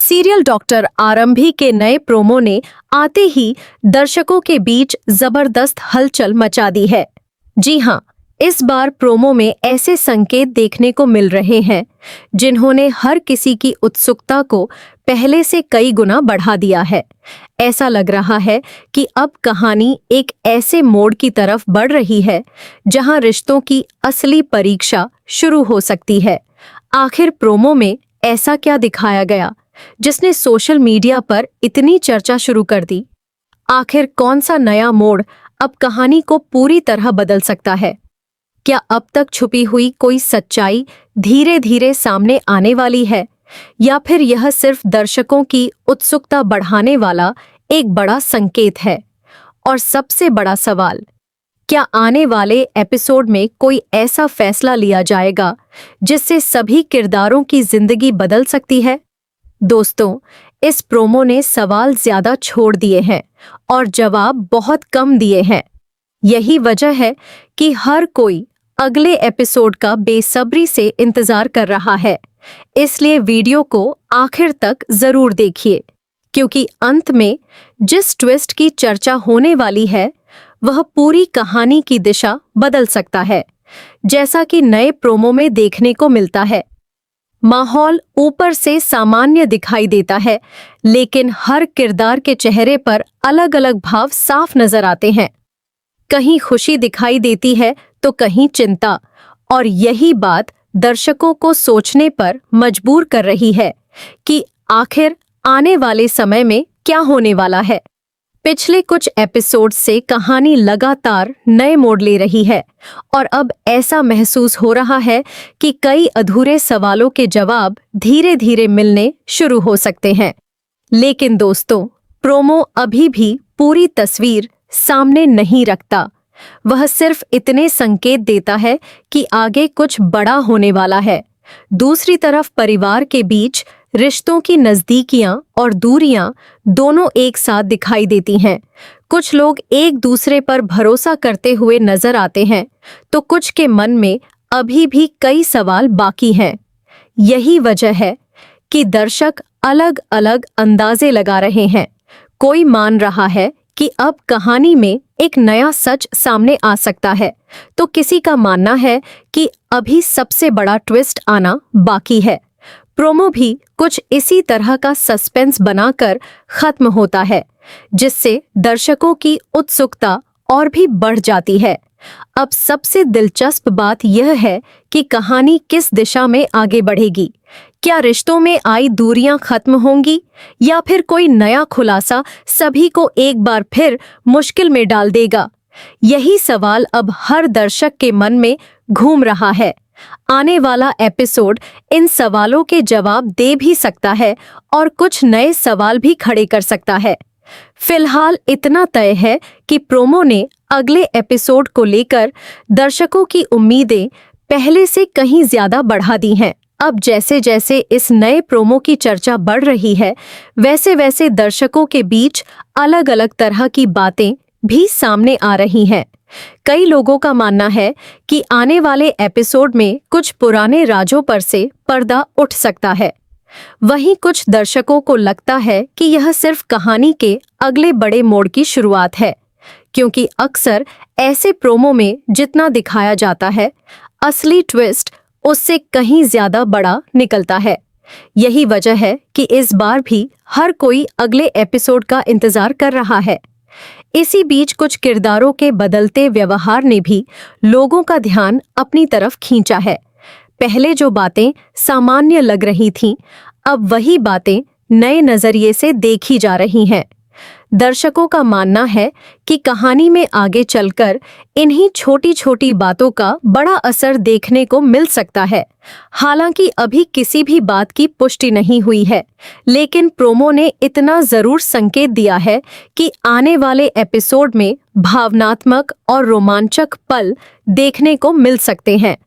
Serial doctor आरंभी के नए प्रोमो ने आते ही दर्शकों के बीच जबरदस्त हलचल मचा दी है। जी हां, इस बार प्रोमो में ऐसे संकेत देखने को मिल रहे हैं जिन्होंने हर किसी की उत्सुकता को पहले से कई गुना बढ़ा दिया है। ऐसा लग रहा है कि अब कहानी एक ऐसे मोड़ की तरफ बढ़ रही है जहां रिश्तों की असली परीक्षा शुरू हो सकती है। आखिर प्रोमो में ऐसा क्या दिखाया गया जिसने सोशल मीडिया पर इतनी चर्चा शुरू कर दी? आखिर कौन सा नया मोड़ अब कहानी को पूरी तरह बदल सकता है? क्या अब तक छुपी हुई कोई सच्चाई धीरे धीरे सामने आने वाली है, या फिर यह सिर्फ दर्शकों की उत्सुकता बढ़ाने वाला एक बड़ा संकेत है? और सबसे बड़ा सवाल, क्या आने वाले एपिसोड में कोई ऐसा फैसला लिया जाएगा जिससे सभी किरदारों की जिंदगी बदल सकती है? दोस्तों, इस प्रोमो ने सवाल ज्यादा छोड़ दिए हैं और जवाब बहुत कम दिए हैं। यही वजह है कि हर कोई अगले एपिसोड का बेसब्री से इंतजार कर रहा है। इसलिए वीडियो को आखिर तक जरूर देखिए, क्योंकि अंत में जिस ट्विस्ट की चर्चा होने वाली है वह पूरी कहानी की दिशा बदल सकता है, जैसा कि नए प्रोमो में देखने को मिलता है। माहौल ऊपर से सामान्य दिखाई देता है, लेकिन हर किरदार के चेहरे पर अलग अलग भाव साफ नजर आते हैं। कहीं खुशी दिखाई देती है तो कहीं चिंता, और यही बात दर्शकों को सोचने पर मजबूर कर रही है कि आखिर आने वाले समय में क्या होने वाला है। पिछले कुछ एपिसोड से कहानी लगातार नए मोड़ ले रही है और अब ऐसा महसूस हो रहा है कि कई अधूरे सवालों के जवाब धीरे धीरे मिलने शुरू हो सकते हैं। लेकिन दोस्तों, प्रोमो अभी भी पूरी तस्वीर सामने नहीं रखता। वह सिर्फ इतने संकेत देता है कि आगे कुछ बड़ा होने वाला है। दूसरी तरफ परिवार के बीच रिश्तों की नजदीकियां और दूरियां दोनों एक साथ दिखाई देती हैं। कुछ लोग एक दूसरे पर भरोसा करते हुए नजर आते हैं, तो कुछ के मन में अभी भी कई सवाल बाकी हैं। यही वजह है कि दर्शक अलग अलग अंदाजे लगा रहे हैं। कोई मान रहा है कि अब कहानी में एक नया सच सामने आ सकता है, तो किसी का मानना है कि अभी सबसे बड़ा ट्विस्ट आना बाकी है। प्रोमो भी कुछ इसी तरह का सस्पेंस बनाकर खत्म होता है, जिससे दर्शकों की उत्सुकता और भी बढ़ जाती है। अब सबसे दिलचस्प बात यह है कि कहानी किस दिशा में आगे बढ़ेगी। क्या रिश्तों में आई दूरियां खत्म होंगी, या फिर कोई नया खुलासा सभी को एक बार फिर मुश्किल में डाल देगा? यही सवाल अब हर दर्शक के मन में घूम रहा है। आने वाला एपिसोड इन सवालों के जवाब दे भी सकता है और कुछ नए सवाल भी खड़े कर सकता है। फिलहाल इतना तय है कि प्रोमो ने अगले एपिसोड को लेकर दर्शकों की उम्मीदें पहले से कहीं ज्यादा बढ़ा दी हैं। अब जैसे जैसे इस नए प्रोमो की चर्चा बढ़ रही है, वैसे वैसे दर्शकों के बीच अलग अलग तरह की बातें भी सामने आ रही हैं। कई लोगों का मानना है कि आने वाले एपिसोड में कुछ पुराने राजों पर से पर्दा उठ सकता है। वहीं कुछ दर्शकों को लगता है कि यह सिर्फ कहानी के अगले बड़े मोड़ की शुरुआत है, क्योंकि अक्सर ऐसे प्रोमो में जितना दिखाया जाता है, असली ट्विस्ट उससे कहीं ज्यादा बड़ा निकलता है। यही वजह है कि इस बार भी हर कोई अगले एपिसोड का इंतजार कर रहा है। इसी बीच कुछ किरदारों के बदलते व्यवहार ने भी लोगों का ध्यान अपनी तरफ खींचा है। पहले जो बातें सामान्य लग रही थीं, अब वही बातें नए नजरिए से देखी जा रही हैं। दर्शकों का मानना है कि कहानी में आगे चलकर इन्हीं छोटी छोटी बातों का बड़ा असर देखने को मिल सकता है। हालांकि अभी किसी भी बात की पुष्टि नहीं हुई है, लेकिन प्रोमो ने इतना जरूर संकेत दिया है कि आने वाले एपिसोड में भावनात्मक और रोमांचक पल देखने को मिल सकते हैं।